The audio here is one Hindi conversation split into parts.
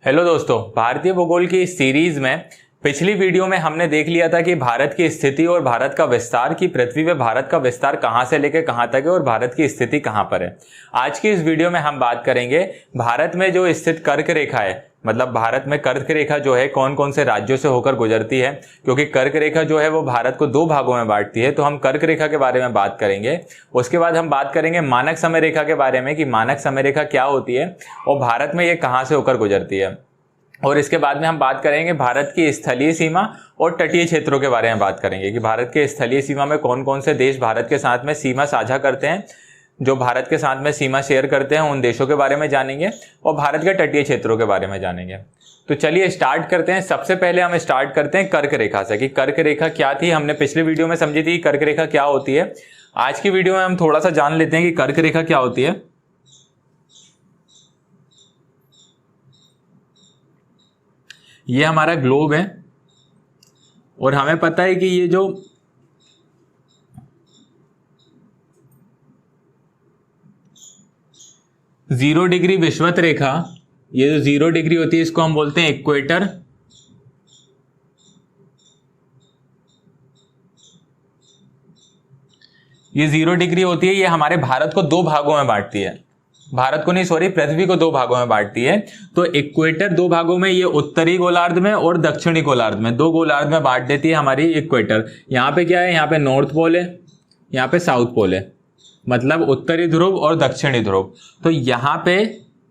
हेलो दोस्तों, भारतीय भूगोल की इस सीरीज में पिछली वीडियो में हमने देख लिया था कि भारत की स्थिति और भारत का विस्तार, की पृथ्वी पे भारत का विस्तार कहां से लेकर कहां तक है और भारत की स्थिति कहां पर है। आज की इस वीडियो में हम बात करेंगे भारत में जो स्थित कर्क रेखा है, मतलब भारत में कर्क रेखा जो है कौन कौन से राज्यों से होकर गुजरती है, क्योंकि कर्क रेखा जो है वो भारत को दो भागों में बांटती है। तो हम कर्क रेखा के बारे में बात करेंगे। उसके बाद हम बात करेंगे मानक समय रेखा के बारे में कि मानक समय रेखा क्या होती है और भारत में ये कहां से होकर गुजरती है। और इसके बाद में हम बात करेंगे भारत की स्थलीय सीमा और तटीय क्षेत्रों के बारे में बात करेंगे कि भारत के स्थलीय सीमा में कौन कौन से देश भारत के साथ में सीमा साझा करते हैं, जो भारत के साथ में सीमा शेयर करते हैं उन देशों के बारे में जानेंगे और भारत के तटीय क्षेत्रों के बारे में जानेंगे। तो चलिए स्टार्ट करते हैं। सबसे पहले हम स्टार्ट करते हैं कर्क रेखा से कि कर्क रेखा क्या थी। हमने पिछली वीडियो में समझी थी कर्क रेखा क्या होती है। आज की वीडियो में हम थोड़ा सा जान लेते हैं कि कर्क रेखा क्या होती है। ये हमारा ग्लोब है और हमें पता है कि ये जो जीरो डिग्री विषुवत रेखा, ये जो 0 डिग्री होती है इसको हम बोलते हैं इक्वेटर। ये 0 डिग्री होती है, ये हमारे भारत को दो भागों में बांटती है। भारत को नहीं, सॉरी, पृथ्वी को दो भागों में बांटती है। तो इक्वेटर दो भागों में, ये उत्तरी गोलार्ध में और दक्षिणी गोलार्ध में, दो गोलार्ध में बांट देती है हमारी इक्वेटर। यहाँ पे क्या है, यहाँ पे नॉर्थ पोल है, यहाँ पे साउथ पोल है, मतलब उत्तरी ध्रुव और दक्षिणी ध्रुव। तो यहाँ पे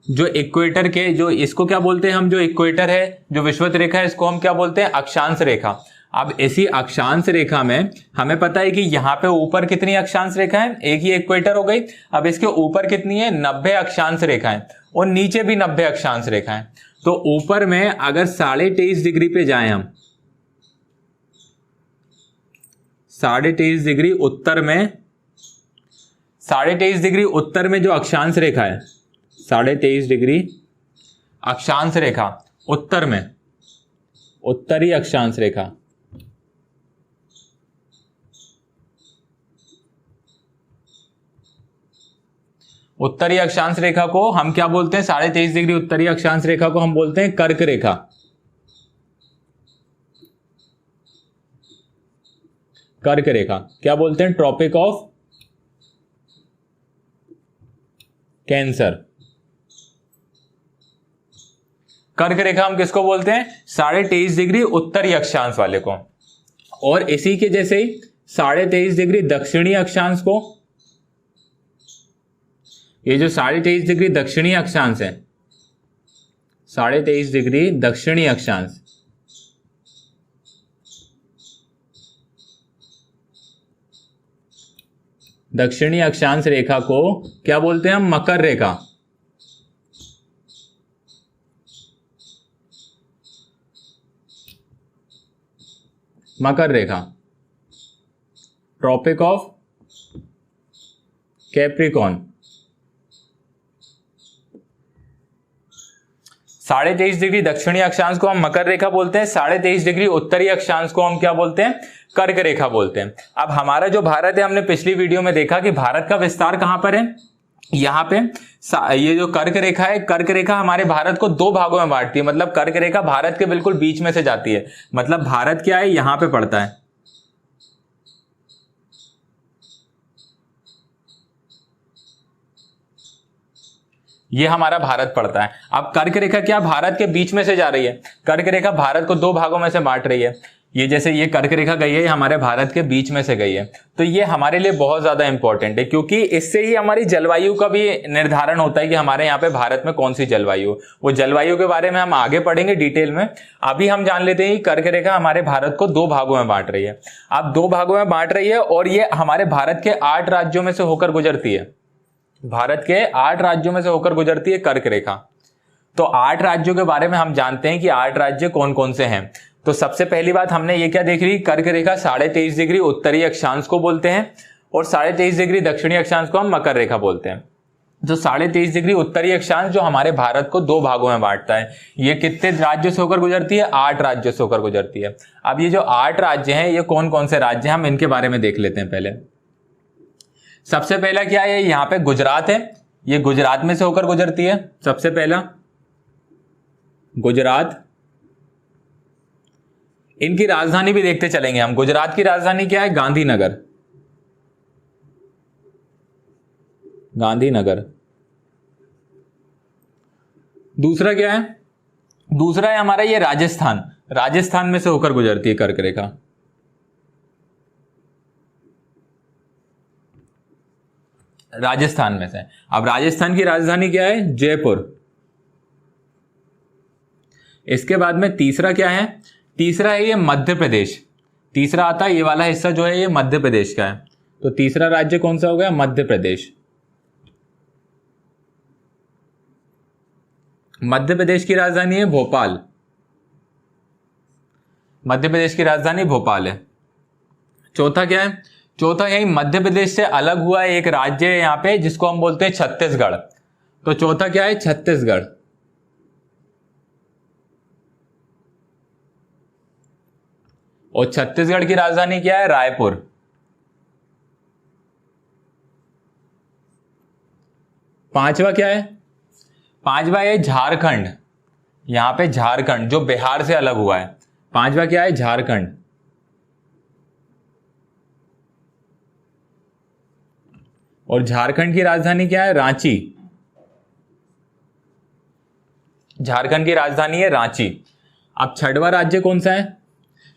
जो इक्वेटर के, जो इसको क्या बोलते हैं हम, जो इक्वेटर है, जो विषुवत रेखा है, इसको हम क्या बोलते हैं, अक्षांश रेखा। अब इसी अक्षांश रेखा में हमें पता है कि यहाँ पे ऊपर कितनी अक्षांश रेखा है, एक ही इक्वेटर हो गई। अब इसके ऊपर कितनी है, 90 अक्षांश रेखा है और नीचे भी 90 अक्षांश रेखा है। तो ऊपर में अगर 23.5 डिग्री पे जाएं हम, 23.5 डिग्री उत्तर में, 23.5 डिग्री उत्तर में जो अक्षांश रेखा है, 23.5 डिग्री अक्षांश रेखा उत्तर में, उत्तरी अक्षांश रेखा, उत्तरी अक्षांश रेखा को हम क्या बोलते हैं, 23.5 डिग्री उत्तरी अक्षांश रेखा को हम बोलते हैं कर्क रेखा। कर्क रेखा क्या बोलते हैं, ट्रॉपिक ऑफ कैंसर। कर्क रेखा हम किसको बोलते हैं, 23.5 डिग्री उत्तरी अक्षांश वाले को। और इसी के जैसे ही 23.5 डिग्री दक्षिणी अक्षांश को, ये जो 23.5 डिग्री दक्षिणी अक्षांश है, 23.5 डिग्री दक्षिणी अक्षांश, दक्षिणी अक्षांश रेखा को क्या बोलते हैं हम, मकर रेखा। मकर रेखा, ट्रॉपिक ऑफ कैप्रिकॉर्न। 23.5 डिग्री दक्षिणी अक्षांश को हम मकर रेखा बोलते हैं, 23.5 डिग्री उत्तरी अक्षांश को हम क्या बोलते हैं, कर्क रेखा बोलते हैं। अब हमारा जो भारत है, हमने पिछली वीडियो में देखा कि भारत का विस्तार कहां पर है, यहाँ पे ये जो कर्क रेखा है, कर्क रेखा हमारे भारत को दो भागों में बांटती है। मतलब कर्क रेखा भारत के बिल्कुल बीच में से जाती है, मतलब भारत क्या है, यहां पे पड़ता है। ये हमारा भारत पड़ता है। अब कर्क रेखा क्या भारत के बीच में से जा रही है, कर्क रेखा भारत को दो भागों में से बांट रही है। ये जैसे ये कर्क रेखा गई है, हमारे भारत के बीच में से गई है। तो ये हमारे लिए बहुत ज्यादा इंपॉर्टेंट है, क्योंकि इससे ही हमारी जलवायु का भी निर्धारण होता है कि हमारे यहाँ पे भारत में कौन सी जलवायु। वो जलवायु के बारे में हम आगे पढ़ेंगे डिटेल में। अभी हम जान लेते हैं कि कर्क रेखा हमारे भारत को दो भागों में बांट रही है। अब दो भागों में बांट रही है और ये हमारे भारत के 8 राज्यों में से होकर गुजरती है। भारत के 8 राज्यों में से होकर गुजरती है कर्क रेखा। तो 8 राज्यों के बारे में हम जानते हैं कि 8 राज्य कौन कौन से हैं। तो सबसे पहली बात हमने ये क्या देख ली, कर्क रेखा 23.5 डिग्री उत्तरी अक्षांश को बोलते हैं और 23.5 डिग्री दक्षिणी अक्षांश को हम मकर रेखा बोलते हैं। जो 23.5 डिग्री उत्तरी अक्षांश जो हमारे भारत को दो भागों में बांटता है, ये कितने राज्यों से होकर गुजरती है, 8 राज्यों से होकर गुजरती है। अब ये जो 8 राज्य हैं, ये कौन कौन से राज्य हैं, हम इनके बारे में देख लेते हैं। पहले सबसे पहला क्या है, यहाँ पे गुजरात है, ये गुजरात में से होकर गुजरती है। सबसे पहला गुजरात, इनकी राजधानी भी देखते चलेंगे हम। गुजरात की राजधानी क्या है? गांधीनगर, गांधीनगर। दूसरा क्या है? दूसरा है हमारा ये राजस्थान, राजस्थान में से होकर गुजरती है कर्क रेखा। राजस्थान में से। अब राजस्थान की राजधानी क्या है? जयपुर। इसके बाद में तीसरा क्या है? तीसरा है ये मध्य प्रदेश। तीसरा आता है ये वाला हिस्सा जो है ये मध्य प्रदेश का है। तो तीसरा राज्य कौन सा हो गया? मध्य प्रदेश। मध्य प्रदेश की राजधानी है भोपाल। मध्य प्रदेश की राजधानी भोपाल है। चौथा क्या है? चौथा यही मध्य प्रदेश से अलग हुआ एक राज्य है यहां पे जिसको हम बोलते हैं छत्तीसगढ़। तो चौथा क्या है? छत्तीसगढ़। और छत्तीसगढ़ की राजधानी क्या है? रायपुर। पांचवा क्या है? पांचवा है झारखंड। यहां पे झारखंड जो बिहार से अलग हुआ है। पांचवा क्या है? झारखंड। और झारखंड की राजधानी क्या है? रांची। झारखंड की राजधानी है रांची। अब छठवां राज्य कौन सा है?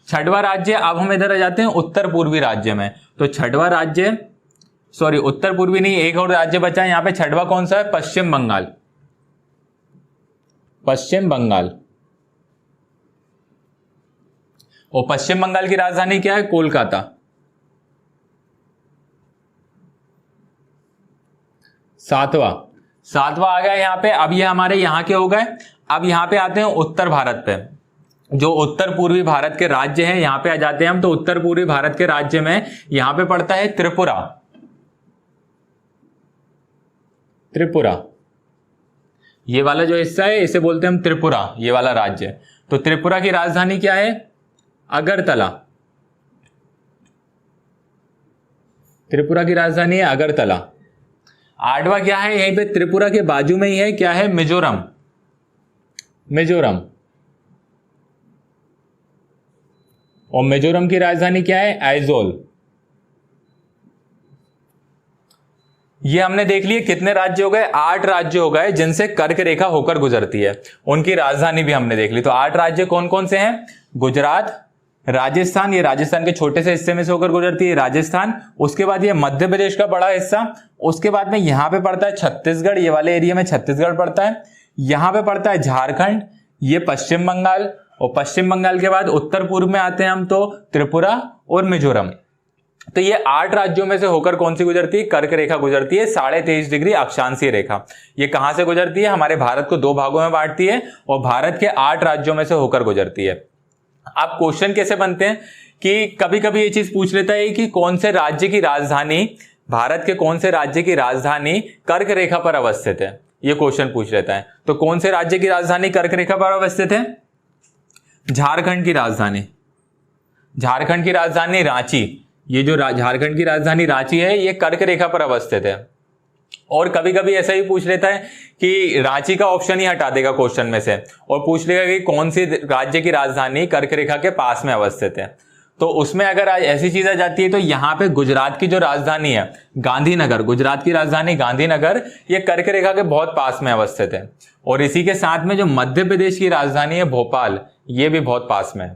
छठवां राज्य, अब हम इधर आ जाते हैं उत्तर पूर्वी राज्य में। तो छठवां राज्य, सॉरी उत्तर पूर्वी नहीं, एक और राज्य बचा है यहां पे। छठवां कौन सा है? पश्चिम बंगाल। पश्चिम बंगाल। और पश्चिम बंगाल की राजधानी क्या है? कोलकाता। सातवां आ गया यहां पे। अब ये हमारे यहां के हो गए। अब यहां पे आते हैं उत्तर भारत पे। जो उत्तर पूर्वी भारत के राज्य हैं यहां पे आ जाते हैं हम। तो उत्तर पूर्वी भारत के राज्य में यहां पे पड़ता है त्रिपुरा। त्रिपुरा, ये वाला जो हिस्सा है इसे बोलते हैं हम त्रिपुरा, ये वाला राज्य। तो त्रिपुरा की राजधानी क्या है? अगरतला। त्रिपुरा की राजधानी है अगरतला। आठवां क्या है? यहीं पे त्रिपुरा के बाजू में ही है, क्या है? मिजोरम। मिजोरम। और मिजोरम की राजधानी क्या है? आइजोल। ये हमने देख लिए कितने राज्य हो गए? 8 राज्य हो गए जिनसे कर्क रेखा होकर गुजरती है। उनकी राजधानी भी हमने देख ली। तो 8 राज्य कौन कौन से हैं? गुजरात, राजस्थान, ये राजस्थान के छोटे से हिस्से में से होकर गुजरती है राजस्थान। उसके बाद ये मध्य प्रदेश का बड़ा हिस्सा। उसके बाद में यहां पे पड़ता है छत्तीसगढ़, ये वाले एरिया में छत्तीसगढ़ पड़ता है। यहां पे पड़ता है झारखंड, ये पश्चिम बंगाल। और पश्चिम बंगाल के बाद उत्तर पूर्व में आते हैं हम तो त्रिपुरा और मिजोरम। तो ये 8 राज्यों में से होकर कौन सी गुजरती है? कर्क रेखा गुजरती है। 23.5 डिग्री अक्षांशीय रेखा। ये कहां से गुजरती है? हमारे भारत को 2 भागों में बांटती है और भारत के 8 राज्यों में से होकर गुजरती है। अब क्वेश्चन कैसे बनते हैं कि कभी कभी ये चीज पूछ लेता है कि कौन से राज्य की राजधानी, भारत के कौन से राज्य की राजधानी कर्क रेखा पर अवस्थित है, ये क्वेश्चन पूछ लेता है। तो कौन से राज्य की राजधानी कर्क रेखा पर अवस्थित है? झारखंड की राजधानी। झारखंड की राजधानी रांची। ये जो झारखंड की राजधानी रांची है ये कर्क रेखा पर अवस्थित है। और कभी कभी ऐसा ही पूछ लेता है कि रांची का ऑप्शन ही हटा देगा क्वेश्चन में से और पूछ लेगा कि कौन सी राज्य की राजधानी कर्क रेखा के पास में अवस्थित है। तो उसमें अगर ऐसी चीज आ जाती है तो यहां पे गुजरात की जो राजधानी है गांधीनगर, गुजरात की राजधानी गांधीनगर, ये कर्क रेखा के बहुत पास में अवस्थित है। और इसी के साथ में जो मध्य प्रदेश की राजधानी है भोपाल, ये भी बहुत पास में है।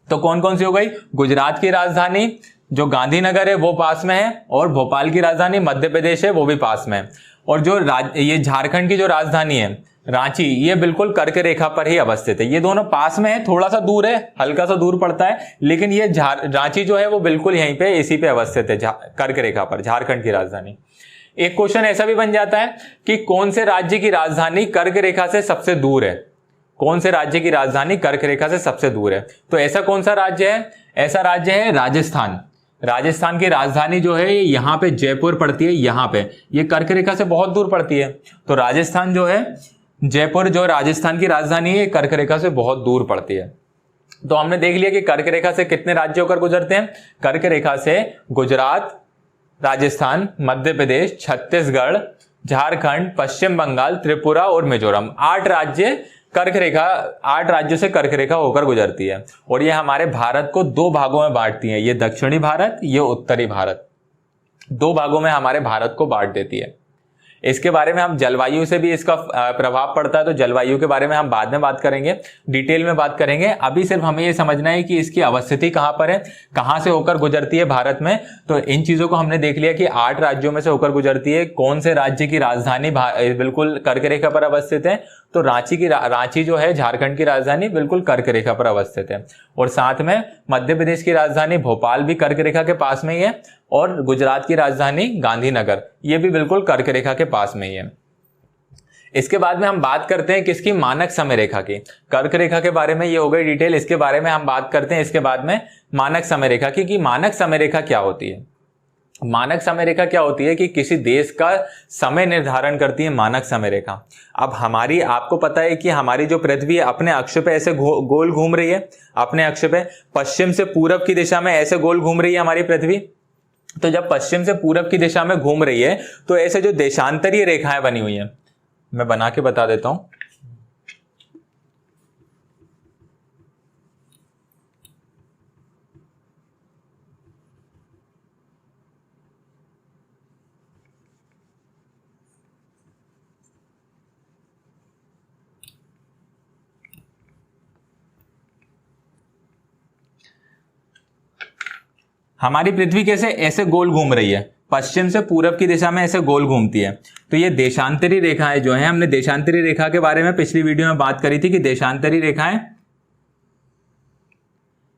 तो कौन कौन सी हो गई? गुजरात की राजधानी जो गांधीनगर है वो पास में है, और भोपाल की राजधानी मध्य प्रदेश है वो भी पास में है। और जो ये झारखंड की जो राजधानी है रांची, ये बिल्कुल कर्क रेखा पर ही अवस्थित है। ये दोनों पास में है, थोड़ा सा दूर है, हल्का सा दूर पड़ता है, लेकिन ये रांची जो है वो बिल्कुल यहीं पे इसी पे अवस्थित है, कर्क रेखा पर, झारखंड की राजधानी। एक क्वेश्चन ऐसा भी बन जाता है कि कौन से राज्य की राजधानी कर्क रेखा से सबसे दूर है? कौन से राज्य की राजधानी कर्क रेखा से सबसे दूर है? तो ऐसा कौन सा राज्य है? ऐसा राज्य है राजस्थान। राजस्थान की राजधानी जो है यहां पे जयपुर पड़ती है, यहां पे, ये कर्क रेखा से बहुत दूर पड़ती है। तो राजस्थान जो है, जयपुर जो राजस्थान की राजधानी है, कर्क रेखा से बहुत दूर पड़ती है। तो हमने देख लिया कि कर्क रेखा से कितने राज्य होकर गुजरते हैं। कर्क रेखा से गुजरात, राजस्थान, मध्य प्रदेश, छत्तीसगढ़, झारखंड, पश्चिम बंगाल, त्रिपुरा और मिजोरम, 8 राज्य कर्क रेखा 8 राज्यों से कर्क रेखा होकर गुजरती है और ये हमारे भारत को 2 भागों में बांटती है। ये दक्षिणी भारत, ये उत्तरी भारत, 2 भागों में हमारे भारत को बांट देती है। इसके बारे में हम जलवायु से भी इसका प्रभाव पड़ता है, तो जलवायु के बारे में हम बाद में बात करेंगे, डिटेल में बात करेंगे। अभी सिर्फ हमें ये समझना है कि इसकी अवस्थिति कहाँ पर है, कहाँ से होकर गुजरती है भारत में। तो इन चीजों को हमने देख लिया कि 8 राज्यों में से होकर गुजरती है। कौन से राज्य की राजधानी बिल्कुल कर्क रेखा पर अवस्थित है, तो रांची जो है झारखंड की राजधानी बिल्कुल कर्क रेखा पर अवस्थित है। और साथ में मध्य प्रदेश की राजधानी भोपाल भी कर्क रेखा के पास में ही है और गुजरात की राजधानी गांधीनगर ये भी बिल्कुल कर्क रेखा के पास में ही है। इसके बाद में हम बात करते हैं किसकी, मानक समय रेखा की। कर्क रेखा के बारे में ये हो गई डिटेल, इसके बारे में हम बात करते हैं इसके बाद में मानक समय रेखा की, कि मानक समय रेखा क्या होती है। मानक समय रेखा क्या होती है कि किसी देश का समय निर्धारण करती है मानक समय रेखा। अब आपको पता है कि हमारी जो पृथ्वी है अपने अक्ष पे ऐसे गोल घूम रही है, अपने अक्ष पे पश्चिम से पूरब की दिशा में ऐसे गोल घूम रही है हमारी पृथ्वी। तो जब पश्चिम से पूरब की दिशा में घूम रही है तो ऐसे जो देशांतरीय रेखाएं बनी हुई हैं, मैं बना के बता देता हूं। हमारी पृथ्वी कैसे ऐसे गोल घूम रही है, पश्चिम से पूरब की दिशा में ऐसे गोल घूमती है। तो ये देशांतरी रेखाएं जो है, हमने देशांतरी रेखा के बारे में पिछली वीडियो में बात करी थी कि देशांतरी रेखाएं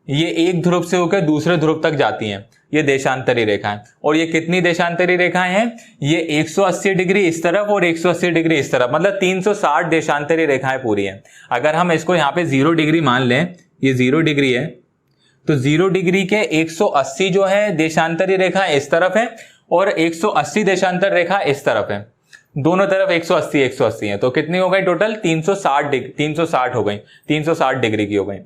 ये एक ध्रुव से होकर दूसरे ध्रुव तक जाती हैं, ये देशांतरी रेखाएं। और ये कितनी देशांतरी रेखाएं हैं, ये 180 डिग्री इस तरफ और 180 डिग्री इस तरफ, मतलब 360 देशांतरी रेखाएं पूरी हैं। अगर हम इसको यहाँ पे 0 डिग्री मान लें, ये 0 डिग्री है, तो 0 डिग्री के 180 जो है देशांतरी रेखा इस तरफ है और 180 देशांतर रेखा इस तरफ है। दोनों तरफ 180 है, तो कितनी हो गई टोटल, 360 हो गई, 360 डिग्री की हो गई।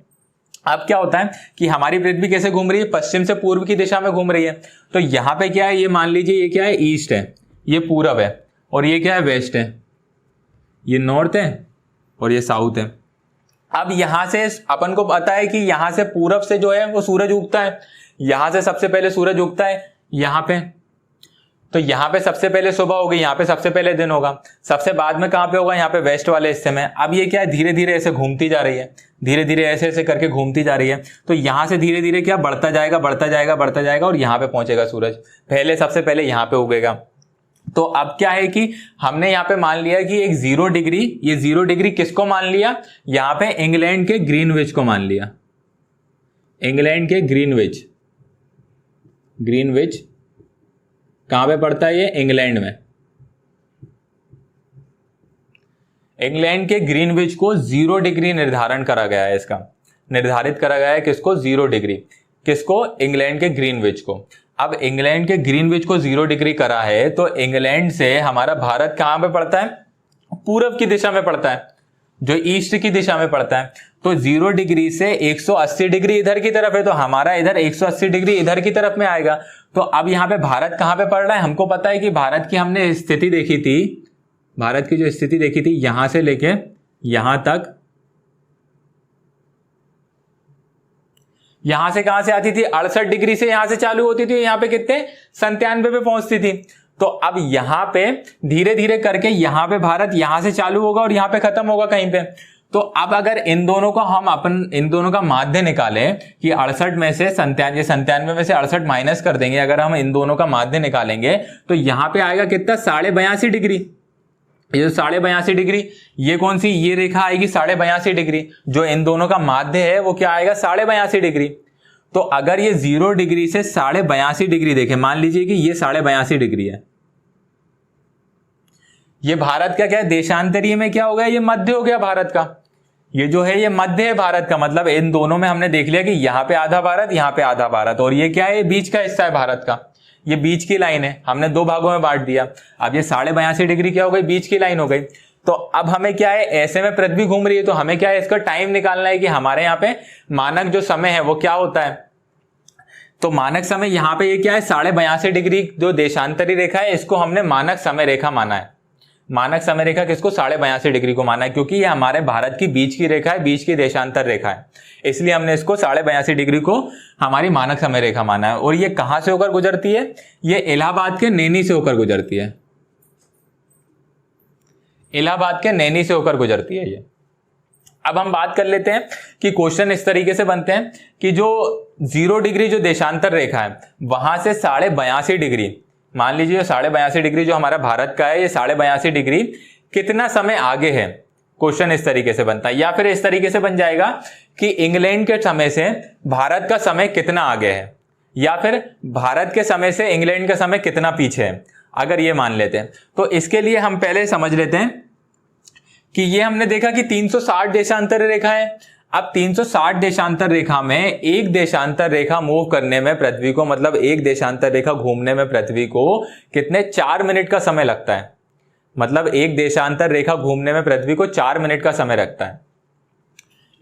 अब क्या होता है कि हमारी पृथ्वी कैसे घूम रही है, पश्चिम से पूर्व की दिशा में घूम रही है। तो यहां पे क्या है, ये मान लीजिए ये क्या है, ईस्ट है, ये पूरब है, और ये क्या है, वेस्ट है, ये नॉर्थ है और ये साउथ है। अब यहां से अपन को पता है कि यहां से पूरब से जो है वो सूरज उगता है, यहां से सबसे पहले सूरज उगता है यहां पे। तो यहां पे सबसे पहले सुबह होगी, यहां पे सबसे पहले दिन होगा, सबसे बाद में कहां पे होगा, यहां पे वेस्ट वाले हिस्से में। अब ये क्या है, धीरे धीरे ऐसे घूमती जा रही है, धीरे धीरे ऐसे ऐसे करके घूमती जा रही है। तो यहां से धीरे धीरे क्या बढ़ता जाएगा, बढ़ता जाएगा, बढ़ता जाएगा और यहां पे पहुंचेगा सूरज, सबसे पहले यहां पे उगेगा। तो अब क्या है कि हमने यहां पे मान लिया कि एक 0 डिग्री, ये 0 डिग्री किसको मान लिया, यहां पे इंग्लैंड के ग्रीनविच को मान लिया। इंग्लैंड के ग्रीनविच कहां पे पड़ता है, ये इंग्लैंड में। इंग्लैंड के ग्रीनविच को 0 डिग्री निर्धारण करा गया है, इसका निर्धारित करा गया है किसको, 0 डिग्री, किसको, इंग्लैंड के ग्रीनविच को। अब इंग्लैंड के ग्रीनविच को 0 डिग्री करा है, तो इंग्लैंड से हमारा भारत कहां पे पड़ता है, पूरब की दिशा में पड़ता है, जो ईस्ट की दिशा में पड़ता है। तो 0 डिग्री से 180 डिग्री इधर की तरफ है, तो हमारा इधर 180 डिग्री इधर की तरफ में आएगा। तो अब यहां पे भारत कहां पे पड़ रहा है, हमको पता है कि भारत की हमने स्थिति देखी थी, भारत की जो स्थिति देखी थी यहां से लेके यहां तक, यहां से कहां से आती थी, 68 डिग्री से यहां से चालू होती थी, यहां पे कितने 97 पे पहुंचती थी। तो अब यहां पे धीरे धीरे करके यहां पे भारत यहां से चालू होगा और यहां पे खत्म होगा कहीं पे। तो अब अगर इन दोनों का माध्य निकालें कि 68 में से 97 में से 68 माइनस कर देंगे, अगर हम इन दोनों का माध्य निकालेंगे तो यहां पे आएगा कितना, 82.5 डिग्री। ये 82.5 डिग्री, ये कौन सी, ये रेखा आएगी 82.5 डिग्री, जो इन दोनों का माध्य है वो क्या आएगा, 82.5 डिग्री। तो अगर ये 0 डिग्री से 82.5 डिग्री देखें, मान लीजिए कि ये 82.5 डिग्री है, ये भारत का क्या है, देशांतरीय में क्या हो गया, ये मध्य हो गया भारत का, ये जो है ये मध्य है भारत का। मतलब इन दोनों में हमने देख लिया कि यहां पे आधा भारत, यहां पे आधा भारत, और ये क्या है, ये बीच का हिस्सा है भारत का, ये बीच की लाइन है, हमने 2 भागों में बांट दिया। अब ये 82.5 डिग्री क्या हो गई, बीच की लाइन हो गई। तो अब हमें क्या है, ऐसे में पृथ्वी घूम रही है, तो हमें क्या है, इसका टाइम निकालना है कि हमारे यहाँ पे मानक जो समय है वो क्या होता है। तो मानक समय यहाँ पे ये क्या है, 82.5 डिग्री जो देशांतरी रेखा है, इसको हमने मानक समय रेखा माना है। मानक समय रेखा किसको 82.5 डिग्री को माना है, क्योंकि ये हमारे भारत की बीच की रेखा है, बीच की देशांतर रेखा है, इसलिए हमने इसको 82.5 डिग्री को हमारी मानक समय रेखा माना है। और ये कहां से होकर गुजरती है, ये इलाहाबाद के नैनी से होकर गुजरती है, इलाहाबाद के नैनी से होकर गुजरती है ये। अब हम बात कर लेते हैं कि क्वेश्चन इस तरीके से बनते हैं कि जो 0 डिग्री जो देशांतर रेखा है वहां से 82.5 डिग्री, मान लीजिए 82.5 डिग्री जो हमारा भारत का है, ये 82.5 डिग्री कितना समय आगे है, क्वेश्चन इस तरीके से बनता है। या फिर इस तरीके से बन जाएगा कि इंग्लैंड के समय से भारत का समय कितना आगे है, या फिर भारत के समय से इंग्लैंड का समय कितना पीछे है, अगर ये मान लेते हैं। तो इसके लिए हम पहले समझ लेते हैं कि ये हमने देखा कि 360 देशांतर रेखा है। अब 360 देशांतर रेखा में एक देशांतर रेखा मूव करने में पृथ्वी को, मतलब एक देशांतर रेखा घूमने में पृथ्वी को कितने 4 मिनट का समय लगता है, मतलब एक देशांतर रेखा घूमने में पृथ्वी को 4 मिनट का समय लगता है।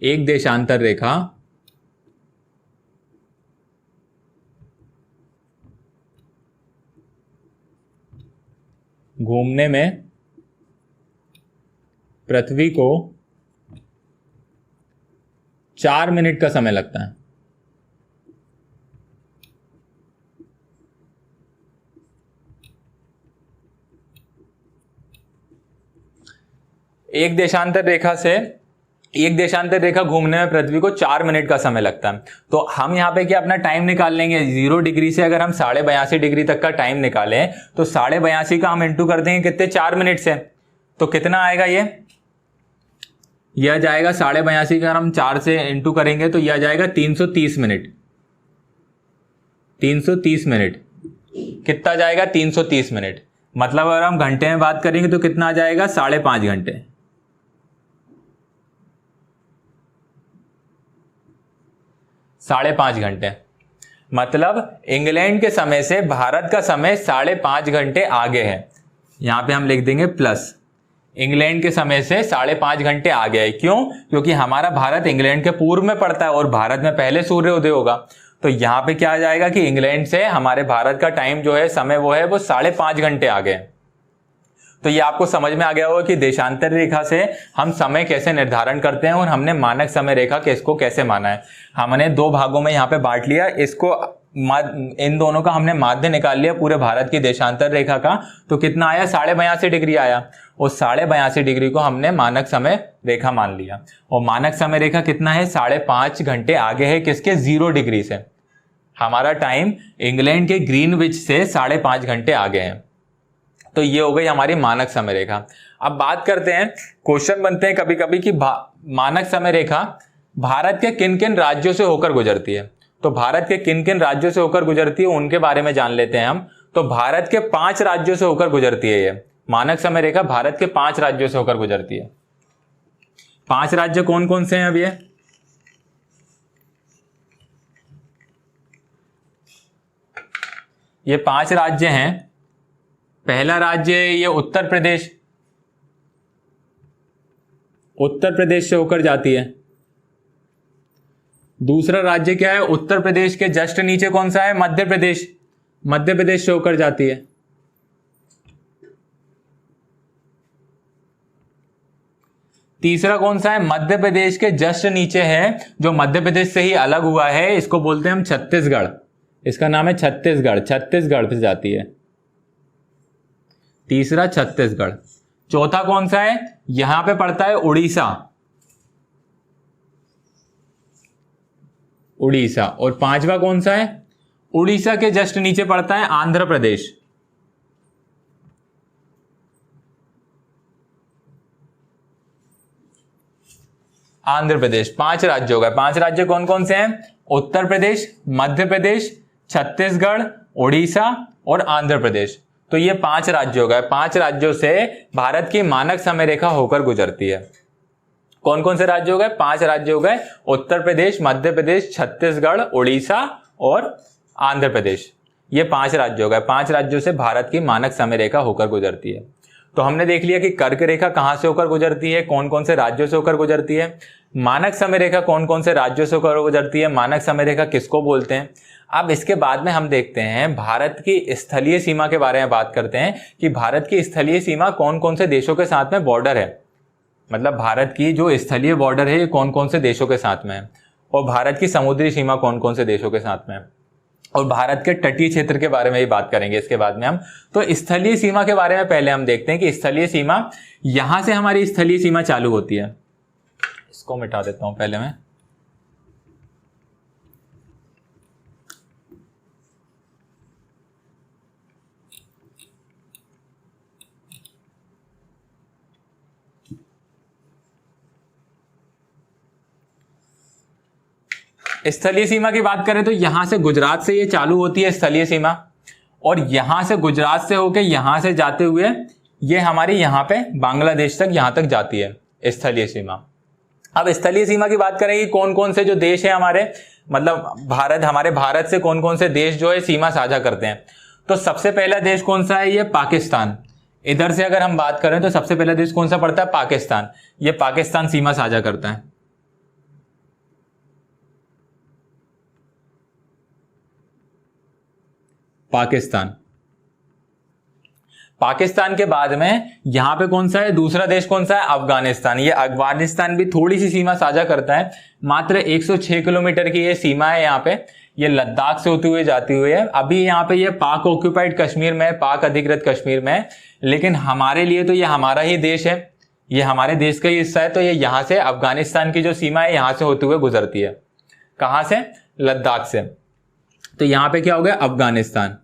एक देशांतर रेखा घूमने में पृथ्वी को 4 मिनट का समय लगता है। एक देशांतर रेखा घूमने में पृथ्वी को 4 मिनट का समय लगता है। तो हम यहां पे क्या अपना टाइम निकाल लेंगे, 0 डिग्री से अगर हम 82.5 डिग्री तक का टाइम निकालें तो 82.5 का हम इंटू कर देंगे कितने, 4 मिनट से, तो कितना आएगा यह जाएगा 82.5 का हम 4 से इंटू करेंगे तो यह जाएगा 330 मिनट। 330 मिनट कितना जाएगा, 330 मिनट। मतलब अगर हम घंटे में बात करेंगे तो कितना आ जाएगा, 5.5 घंटे। 5.5 घंटे, मतलब इंग्लैंड के समय से भारत का समय 5.5 घंटे आगे है। यहां पे हम लिख देंगे प्लस, इंग्लैंड के समय से 5.5 घंटे आगे है। क्यों, क्योंकि हमारा भारत इंग्लैंड के पूर्व में पड़ता है और भारत में पहले सूर्योदय होगा। तो यहां पे क्या आ जाएगा कि इंग्लैंड से हमारे भारत का टाइम जो है, समय वो 5.5 घंटे आगे है। तो ये आपको समझ में आ गया होगा कि देशांतर रेखा से हम समय कैसे निर्धारण करते हैं और हमने मानक समय रेखा किसको कैसे माना है। हमने 2 भागों में यहाँ पे बांट लिया, इसको इन दोनों का हमने माध्य निकाल लिया पूरे भारत की देशांतर रेखा का, तो कितना आया, 82.5 डिग्री आया। और 82.5 डिग्री को हमने मानक समय रेखा मान लिया। और मानक समय रेखा कितना है, 5.5 घंटे आगे है किसके, 0 डिग्री से। हमारा टाइम इंग्लैंड के ग्रीनविच से 5.5 घंटे आगे है। तो ये हो गई हमारी मानक समय रेखा। अब बात करते हैं, क्वेश्चन बनते हैं कभी कभी कि मानक समय रेखा भारत के किन किन राज्यों से होकर गुजरती है। तो भारत के किन किन राज्यों से होकर गुजरती है उनके बारे में जान लेते हैं हम। तो भारत के 5 राज्यों से होकर गुजरती है ये मानक समय रेखा, भारत के 5 राज्यों से होकर गुजरती है। 5 राज्य कौन कौन से हैं अब ये 5 राज्य हैं। पहला राज्य है ये उत्तर प्रदेश, उत्तर प्रदेश से होकर जाती है। दूसरा राज्य क्या है, उत्तर प्रदेश के जस्ट नीचे कौन सा है, मध्य प्रदेश, मध्य प्रदेश से होकर जाती है। तीसरा कौन सा है, मध्य प्रदेश के जस्ट नीचे है, जो मध्य प्रदेश से ही अलग हुआ है, इसको बोलते हैं हम छत्तीसगढ़। इसका नाम है छत्तीसगढ़, छत्तीसगढ़ से जाती है। तीसरा छत्तीसगढ़। चौथा कौन सा है, यहां पे पड़ता है उड़ीसा, उड़ीसा। और 5वां कौन सा है, उड़ीसा के जस्ट नीचे पड़ता है आंध्र प्रदेश। आंध्र प्रदेश। 5 राज्य हो गए। 5 राज्य कौन कौन से हैं, उत्तर प्रदेश, मध्य प्रदेश, छत्तीसगढ़, उड़ीसा और आंध्र प्रदेश। तो ये 5 राज्य हो गए। 5 राज्यों से भारत की मानक समय रेखा होकर गुजरती है। कौन कौन से राज्य हो गए, 5 राज्य हो गए, उत्तर प्रदेश, मध्य प्रदेश, छत्तीसगढ़, उड़ीसा और आंध्र प्रदेश। ये 5 राज्य हो गए। 5 राज्यों से भारत की मानक समय रेखा होकर गुजरती है। तो हमने देख लिया कि कर्क रेखा कहां से होकर गुजरती है, कौन कौन से राज्यों से होकर गुजरती है। मानक समय रेखा कौन कौन से राज्यों से होकर गुजरती है, मानक समय रेखा किसको बोलते हैं। अब इसके बाद में हम देखते हैं भारत की स्थलीय सीमा के बारे में बात करते हैं कि भारत की स्थलीय सीमा कौन कौन से देशों के साथ में बॉर्डर है। मतलब भारत की जो स्थलीय बॉर्डर है ये कौन कौन से देशों के साथ में है, और भारत की समुद्री सीमा कौन कौन से देशों के साथ में है, और भारत के तटीय क्षेत्र के बारे में ही बात करेंगे इसके बाद में हम। तो स्थलीय सीमा के बारे में पहले हम देखते हैं कि स्थलीय सीमा, यहां से हमारी स्थलीय सीमा चालू होती है। इसको मिटा देता हूं पहले मैं। स्थलीय सीमा की बात करें तो यहां से गुजरात से ये चालू होती है स्थलीय सीमा, और यहां से गुजरात से होके यहां से जाते हुए ये हमारी यहां पे बांग्लादेश तक यहां तक जाती है स्थलीय सीमा। अब स्थलीय सीमा की बात करें कि कौन कौन से जो देश है हमारे, मतलब हमारे भारत से कौन कौन से देश जो है सीमा साझा करते हैं। तो सबसे पहला देश कौन सा है, ये पाकिस्तान। इधर से अगर हम बात करें तो सबसे पहला देश कौन सा पड़ता है, पाकिस्तान। ये पाकिस्तान सीमा साझा करता है। पाकिस्तान के बाद में यहां पे कौन सा है, दूसरा देश कौन सा है, अफगानिस्तान। ये अफगानिस्तान भी थोड़ी सी सीमा साझा करता है, मात्र 106 किलोमीटर की ये सीमा है। यहाँ पे ये लद्दाख से होते हुए जाती हुई है। अभी यहाँ पे ये पाक ऑक्यूपाइड कश्मीर में, पाक अधिकृत कश्मीर में, लेकिन हमारे लिए तो ये हमारा ही देश है, ये हमारे देश का ही हिस्सा है। तो ये यहां से अफगानिस्तान की जो सीमा है यहां से होते हुए गुजरती है। कहां से, लद्दाख से। तो यहां पे क्या हो गया, अफगानिस्तान।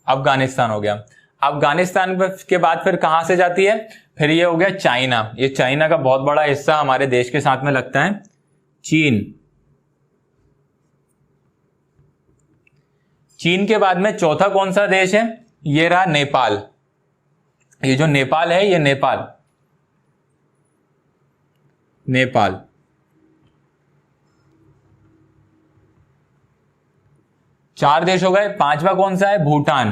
अफगानिस्तान हो गया। अफगानिस्तान के बाद फिर कहां से जाती है, फिर ये हो गया चाइना। ये चाइना का बहुत बड़ा हिस्सा हमारे देश के साथ में लगता है, चीन। चीन के बाद में चौथा कौन सा देश है, ये रहा नेपाल। ये जो नेपाल है, ये नेपाल 4 देश हो गए। पांचवा कौन सा है, भूटान।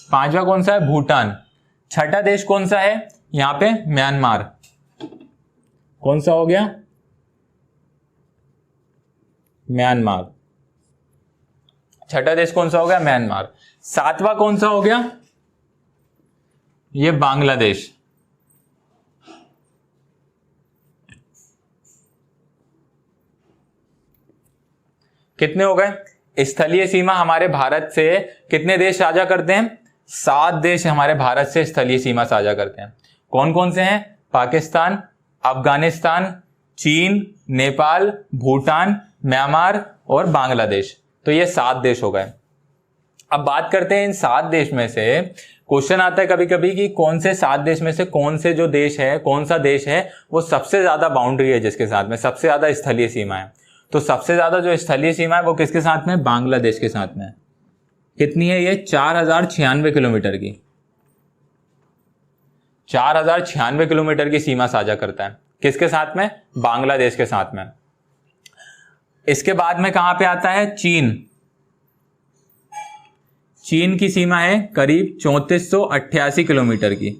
पांचवा कौन सा है, भूटान। छठा देश कौन सा है, यहां पे म्यांमार। कौन सा हो गया, म्यांमार। छठा देश कौन सा हो गया, म्यांमार। सातवां कौन सा हो गया, ये बांग्लादेश। कितने हो गए, स्थलीय सीमा हमारे भारत से कितने देश साझा करते हैं, 7 देश हमारे भारत से स्थलीय सीमा साझा करते हैं। कौन कौन से हैं, पाकिस्तान, अफगानिस्तान, चीन, नेपाल, भूटान, म्यांमार और बांग्लादेश। तो ये 7 देश हो गए। अब बात करते हैं इन 7 देश में से, क्वेश्चन आता है कभी कभी कि कौन से 7 देश में से कौन से जो देश है, कौन सा देश है वो सबसे ज्यादा बाउंड्री है, जिसके साथ में सबसे ज्यादा स्थलीय सीमा है। तो सबसे ज्यादा जो स्थलीय सीमा है वो किसके साथ में, बांग्लादेश के साथ में। कितनी है ये, 4096 किलोमीटर की। 4096 किलोमीटर की सीमा साझा करता है, किसके साथ में, बांग्लादेश के साथ में। इसके बाद में कहां पे आता है, चीन। चीन की सीमा है करीब 3488 किलोमीटर की।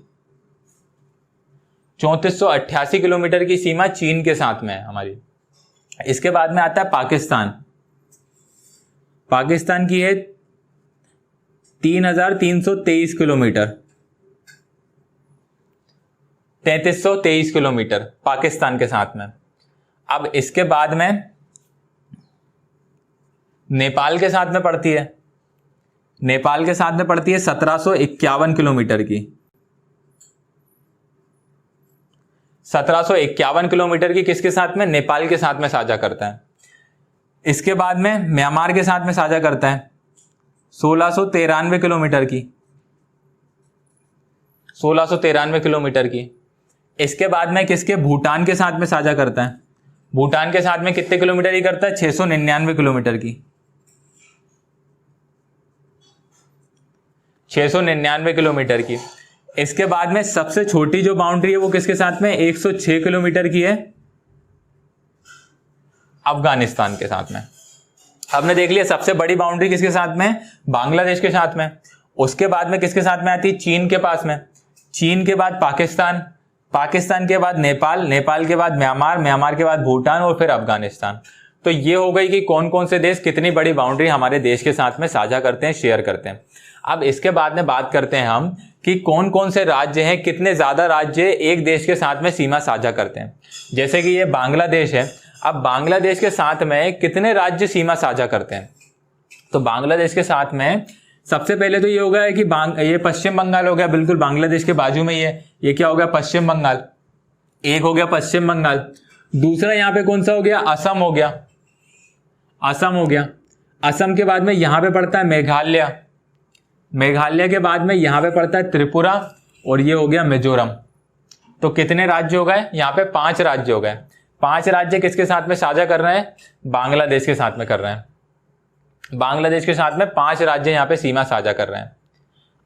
3488 किलोमीटर की सीमा चीन के साथ में है हमारी। इसके बाद में आता है पाकिस्तान। पाकिस्तान की है 3323 किलोमीटर, 3323 किलोमीटर पाकिस्तान के साथ में। अब इसके बाद में नेपाल के साथ में पड़ती है, नेपाल के साथ में पड़ती है 1751 किलोमीटर की। 1751 किलोमीटर की किसके साथ में, नेपाल के साथ में साझा करता है। इसके बाद में म्यांमार के साथ में साझा करता है 1693 किलोमीटर की। 1693 किलोमीटर की। इसके बाद में किसके, भूटान के साथ में साझा करता है। भूटान के साथ में कितने किलोमीटर की करता है, 699 किलोमीटर की। 699 किलोमीटर की। इसके बाद में सबसे छोटी जो बाउंड्री है वो किसके साथ में, 106 किलोमीटर की है, अफगानिस्तान के साथ में। हमने देख लिया सबसे बड़ी बाउंड्री किसके साथ में, बांग्लादेश के साथ में। उसके बाद में किसके साथ में आती है, चीन के पास में। चीन के बाद पाकिस्तान, पाकिस्तान के बाद नेपाल, नेपाल के बाद म्यांमार, म्यांमार के बाद भूटान और फिर अफगानिस्तान। तो ये हो गई कि कौन कौन से देश कितनी बड़ी बाउंड्री हमारे देश के साथ में साझा करते हैं, शेयर करते हैं। अब इसके बाद में बात करते हैं हम कि कौन कौन से राज्य हैं, कितने ज्यादा राज्य एक देश के साथ में सीमा साझा करते हैं। जैसे कि ये बांग्लादेश है, अब बांग्लादेश के साथ में कितने राज्य सीमा साझा करते हैं। तो बांग्लादेश के साथ में सबसे पहले तो ये हो गया है कि ये पश्चिम बंगाल हो गया, बिल्कुल बांग्लादेश के बाजू में ही है। ये क्या हो गया, पश्चिम बंगाल, एक हो गया पश्चिम बंगाल। दूसरा यहाँ पे कौन सा हो गया, असम हो गया, असम हो गया। असम के बाद में यहां पे पड़ता है मेघालय, मेघालय के बाद में यहां पे पड़ता है त्रिपुरा और ये हो गया मिजोरम। तो कितने राज्य हो गए, यहाँ पे 5 राज्य हो गए। 5 राज्य किसके साथ में साझा कर रहे हैं, बांग्लादेश के साथ में कर रहे हैं। बांग्लादेश के साथ में 5 राज्य यहाँ पे सीमा साझा कर रहे हैं।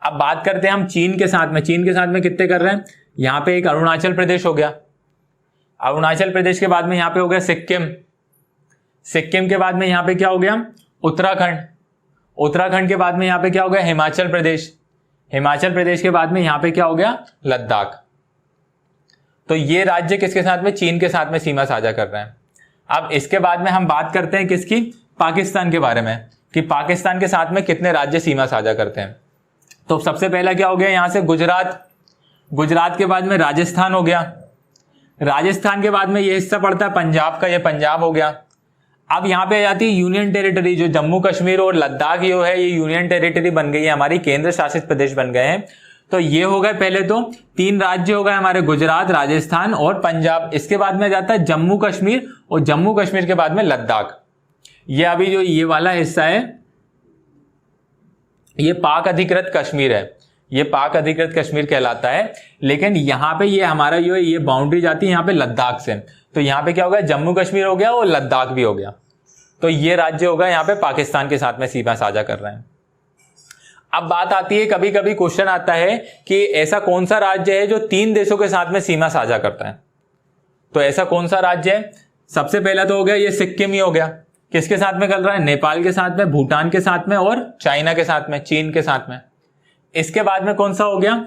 अब बात करते हैं हम चीन के साथ में। चीन के साथ में कितने कर रहे हैं, यहाँ पे एक अरुणाचल प्रदेश हो गया, अरुणाचल प्रदेश के बाद में यहाँ पे हो गया सिक्किम, सिक्किम के बाद में यहाँ पे क्या हो गया, उत्तराखंड, उत्तराखंड के बाद में यहाँ पे क्या हो गया, हिमाचल प्रदेश, हिमाचल प्रदेश के बाद में यहाँ पे क्या हो गया, लद्दाख। तो ये राज्य किसके साथ में, चीन के साथ में सीमा साझा कर रहे हैं। अब इसके बाद में हम बात करते हैं किसकी, पाकिस्तान के बारे में, कि पाकिस्तान के साथ में कितने राज्य सीमा साझा करते हैं। तो सबसे पहला क्या हो गया, यहां से गुजरात, गुजरात के बाद में राजस्थान हो गया, राजस्थान के बाद में ये हिस्सा पड़ता है पंजाब का, ये पंजाब हो गया। अब यहाँ पे आ जाती है यूनियन टेरिटरी, जो जम्मू कश्मीर और लद्दाख जो है ये यूनियन टेरिटरी बन गई है, हमारी केंद्र शासित प्रदेश बन गए हैं। तो ये हो गए पहले तो 3 राज्य हो गए हमारे, गुजरात, राजस्थान और पंजाब। इसके बाद में जाता है जम्मू कश्मीर और जम्मू कश्मीर के बाद में लद्दाख। ये अभी जो ये वाला हिस्सा है ये पाक अधिकृत कश्मीर है, ये पाक अधिकृत कश्मीर कहलाता है। लेकिन यहाँ पे ये हमारा जो ये बाउंड्री जाती है यहाँ पे लद्दाख से, तो यहाँ पे क्या हो गया, जम्मू कश्मीर हो गया और लद्दाख भी हो गया। तो ये राज्य होगा यहाँ पे पाकिस्तान के साथ में सीमा साझा कर रहे हैं। अब बात आती है, कभी कभी क्वेश्चन आता है कि ऐसा कौन सा राज्य है जो 3 देशों के साथ में सीमा साझा करता है। तो ऐसा कौन सा राज्य है, सबसे पहला तो हो गया ये सिक्किम ही हो गया, किसके साथ में कर रहा है, नेपाल के साथ में, भूटान के साथ में और चाइना के साथ में, चीन के साथ में। इसके बाद में कौन सा हो गया,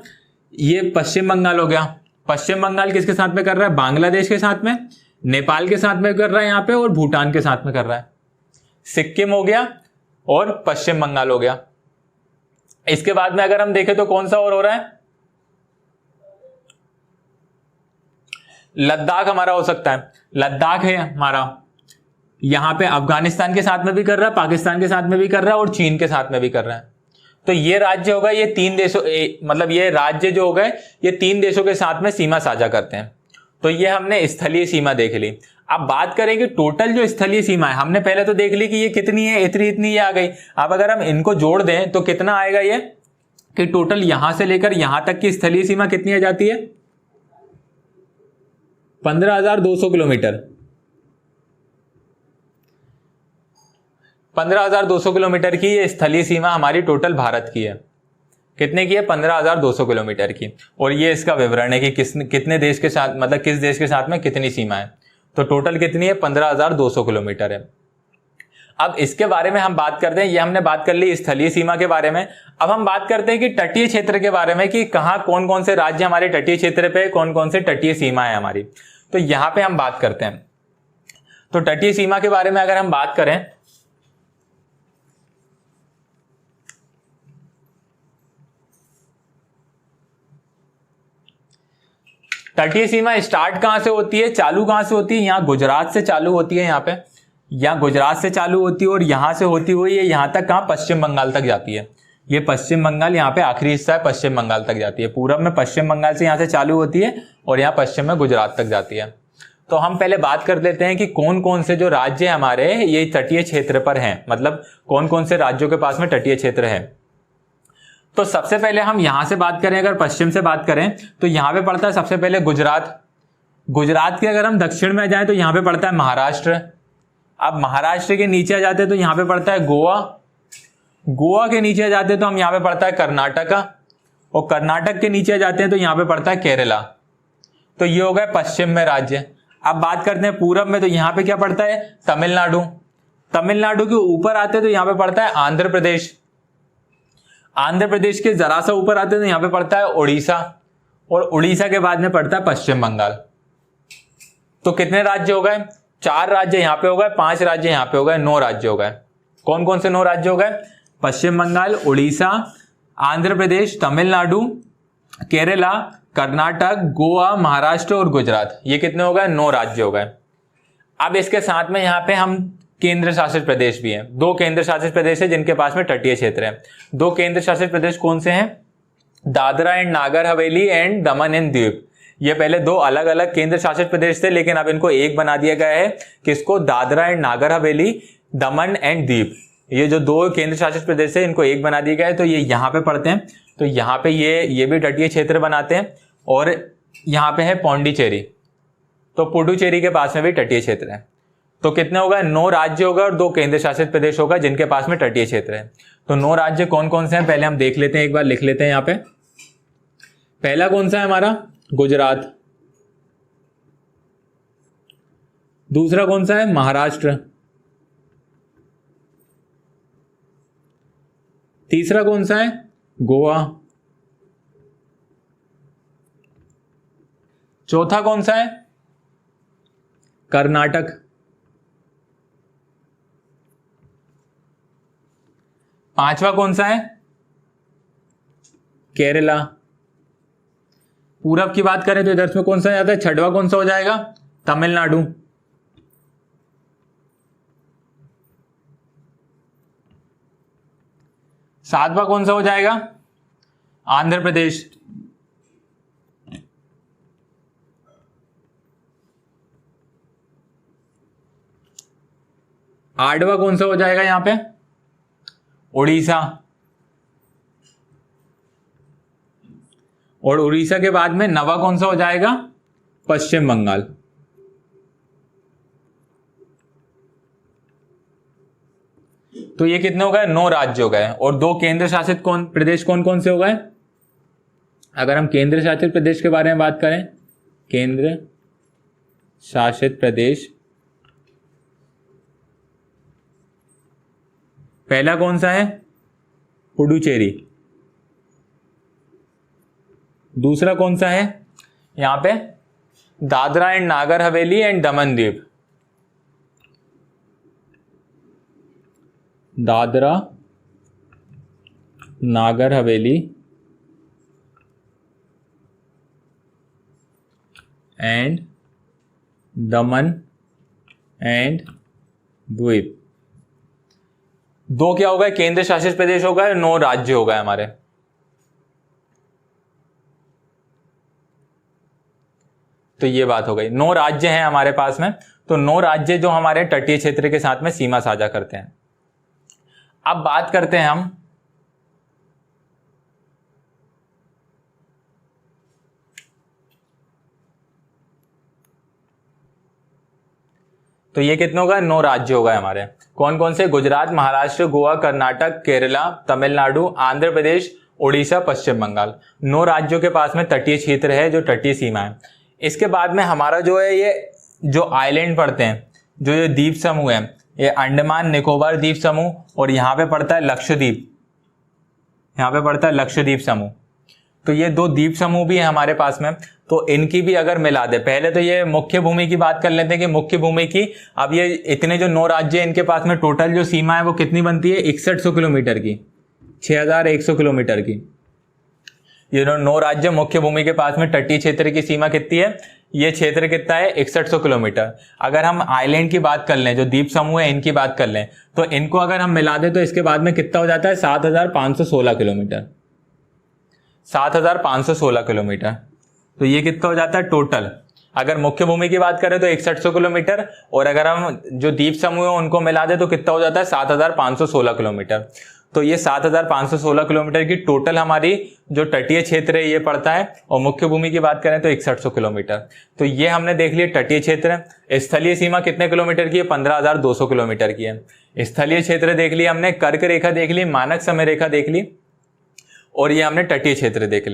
ये पश्चिम बंगाल हो गया, पश्चिम बंगाल किसके साथ में कर रहा है, बांग्लादेश के साथ में, नेपाल के साथ में कर रहा है यहाँ पे और भूटान के साथ में कर रहा है। सिक्किम हो गया और पश्चिम बंगाल हो गया। इसके बाद में अगर हम देखें तो कौन सा और हो रहा है, लद्दाख हमारा हो सकता है, लद्दाख है हमारा, यहां पे अफगानिस्तान के साथ में भी कर रहा है, पाकिस्तान के साथ में भी कर रहा है और चीन के साथ में भी कर रहा है। तो ये राज्य होगा, ये 3 देशों मतलब ये राज्य जो हो गए ये 3 देशों के साथ में सीमा साझा करते हैं। तो ये हमने स्थलीय सीमा देख ली। अब बात करें कि टोटल जो स्थलीय सीमा है, हमने पहले तो देख ली कि ये कितनी है, इतनी इतनी ये आ गई। अब अगर हम इनको जोड़ दें तो कितना आएगा ये, कि टोटल यहां से लेकर यहां तक की स्थलीय सीमा कितनी आ जाती है, 15,200 किलोमीटर। 15,200 किलोमीटर की ये स्थलीय सीमा हमारी टोटल भारत की है। कितने की है, 15,200 किलोमीटर की। और ये इसका विवरण है कि कितने देश के साथ, मतलब किस देश के साथ में कितनी सीमा है। तो टोटल कितनी है, 15,200 किलोमीटर है। अब इसके बारे में हम बात करते हैं, ये हमने बात कर ली स्थलीय सीमा के बारे में। अब हम बात करते हैं कि तटीय क्षेत्र के बारे में, कि कहाँ कौन कौन से राज्य हमारे तटीय क्षेत्र पे, कौन कौन से तटीय सीमा है हमारी। तो यहां पे हम बात करते हैं। तो तटीय सीमा के बारे में अगर हम बात करें, तटीय सीमा स्टार्ट कहां से होती है, चालू कहां से होती है, यहाँ गुजरात से चालू होती है, यहाँ पे यहाँ गुजरात से चालू होती है और यहां से होती हुई ये यहां तक कहां, पश्चिम बंगाल तक जाती है। ये पश्चिम बंगाल यहाँ पे आखिरी हिस्सा है, पश्चिम बंगाल तक जाती है। पूरब में पश्चिम बंगाल से यहाँ से चालू होती है और यहाँ पश्चिम में गुजरात तक जाती है। तो हम पहले बात कर लेते हैं कि कौन कौन से जो राज्य हमारे ये तटीय क्षेत्र पर हैं, मतलब कौन कौन से राज्यों के पास में तटीय क्षेत्र है। तो सबसे पहले हम यहां से बात करें, अगर पश्चिम से बात करें तो यहां पे पड़ता है सबसे पहले गुजरात। गुजरात के अगर हम दक्षिण में जाएं तो यहां पे पड़ता है महाराष्ट्र। अब महाराष्ट्र के नीचे आ जाते हैं तो यहां पे पड़ता है गोवा। गोवा के नीचे आ जाते हैं तो हम यहां पे पड़ता है कर्नाटका, और कर्नाटक के नीचे आ जाते हैं तो यहां पे पड़ता है केरला। तो ये हो गए पश्चिम में राज्य। अब बात करते हैं पूरब में, तो यहां पे क्या पड़ता है, तमिलनाडु। तमिलनाडु के ऊपर आते तो यहां पे पड़ता है आंध्र प्रदेश, आंध्र प्रदेश के जरा सा ऊपर आते तो यहां पे पड़ता है उड़ीसा, और उड़ीसा के बाद में पड़ता है पश्चिम बंगाल। तो कितने राज्य हो गए? 4 राज्य यहां पे हो गए, 5 राज्य यहां पे हो गए, 9 राज्य हो गए। कौन कौन से 9 राज्य हो गए? पश्चिम बंगाल, उड़ीसा, आंध्र प्रदेश, तमिलनाडु, केरला, कर्नाटक, गोवा, महाराष्ट्र और गुजरात। ये कितने हो गए? 9 राज्य हो गए। अब इसके साथ में यहाँ पे हम केंद्र शासित प्रदेश भी हैं। 2 केंद्र शासित प्रदेश है जिनके पास में तटीय क्षेत्र है। 2 केंद्र शासित प्रदेश कौन से हैं? Dadra and Nagar Haveli and Daman and Diu. ये पहले 2 अलग अलग केंद्र शासित प्रदेश थे, लेकिन अब इनको एक बना दिया गया है। किसको? Dadra and Nagar Haveli, Daman and Diu. ये जो 2 केंद्र शासित प्रदेश है इनको एक बना दिया गया है। तो ये यहाँ पे पड़ते हैं, तो यहाँ पे ये भी तटीय क्षेत्र बनाते हैं। और यहाँ पे है पौंडीचेरी, तो पुडुचेरी के पास में भी तटीय क्षेत्र है। तो कितने होगा? 9 राज्य होगा और 2 केंद्र शासित प्रदेश होगा जिनके पास में तटीय क्षेत्र है। तो 9 राज्य कौन कौन से हैं पहले हम देख लेते हैं, एक बार लिख लेते हैं यहाँ पे। पहला कौन सा है हमारा? गुजरात। दूसरा कौन सा है? महाराष्ट्र। तीसरा कौन सा है? गोवा। चौथा कौन सा है? कर्नाटक। पांचवा कौन सा है? केरला। पूरब की बात करें तो इधर में कौन सा आता है? छठवां कौन सा हो जाएगा? तमिलनाडु। सातवां कौन सा हो जाएगा? आंध्र प्रदेश। आठवां कौन सा हो जाएगा यहां पे? उड़ीसा। और उड़ीसा के बाद में 9वां कौन सा हो जाएगा? पश्चिम बंगाल। तो ये कितने हो गए? 9 राज्य हो गए। और 2 केंद्र शासित प्रदेश कौन कौन से हो गए? अगर हम केंद्र शासित प्रदेश के बारे में बात करें, केंद्र शासित प्रदेश, पहला कौन सा है? पुडुचेरी। दूसरा कौन सा है? यहां पे Dadra and Nagar Haveli and Daman Diu. Dadra Nagar Haveli and Daman and द्वीप। 2 क्या हो गए? केंद्र शासित प्रदेश हो गए, 9 राज्य हो गए हमारे। तो ये बात हो गई, 9 राज्य हैं हमारे पास में। तो 9 राज्य जो हमारे तटीय क्षेत्र के साथ में सीमा साझा करते हैं। अब बात करते हैं हम तो ये कितने हो गए? 9 राज्य हो गए हमारे। कौन कौन से? गुजरात, महाराष्ट्र, गोवा, कर्नाटक, केरला, तमिलनाडु, आंध्र प्रदेश, उड़ीसा, पश्चिम बंगाल। 9 राज्यों के पास में तटीय क्षेत्र है, जो तटीय सीमा है। इसके बाद में हमारा जो है, ये जो आइलैंड पड़ते हैं, जो ये द्वीप समूह है, ये अंडमान निकोबार द्वीप समूह, और यहाँ पे पड़ता है लक्षद्वीप। यहाँ पे पड़ता है लक्षद्वीप समूह। तो ये 2 द्वीप समूह भी है हमारे पास में। तो इनकी भी अगर मिला दे, पहले तो ये मुख्य भूमि की बात कर लेते हैं कि मुख्य भूमि की, अब ये इतने जो 9 राज्य हैं इनके पास में टोटल जो सीमा है वो कितनी बनती है? 6100 किलोमीटर की, 6100 किलोमीटर की। ये 9 राज्य मुख्य भूमि के पास में तटीय क्षेत्र की सीमा कितनी है? ये क्षेत्र कितना है? 6100 किलोमीटर। अगर हम आइलैंड की बात कर लें, जो द्वीप समूह है इनकी बात कर लें, तो इनको अगर हम मिला दें तो इसके बाद में कितना हो जाता है? 7516 किलोमीटर। 7516 किलोमीटर। तो ये कितना हो जाता है टोटल? अगर मुख्य भूमि की बात करें तो 6100 किलोमीटर, और अगर हम जो द्वीप समूह है उनको मिला दें तो कितना हो जाता है? 7516 किलोमीटर। तो ये 7516 किलोमीटर की टोटल हमारी जो तटीय क्षेत्र है ये पड़ता है। और मुख्य भूमि की बात करें तो 6100 किलोमीटर। तो ये हमने देख लिया तटीय क्षेत्र। स्थलीय सीमा कितने किलोमीटर की है? 15200 किलोमीटर की है। स्थलीय क्षेत्र देख लिया हमने, कर्क रेखा देख ली, मानक समय रेखा देख ली, और ये हमने तटीय क्षेत्र देख लिया।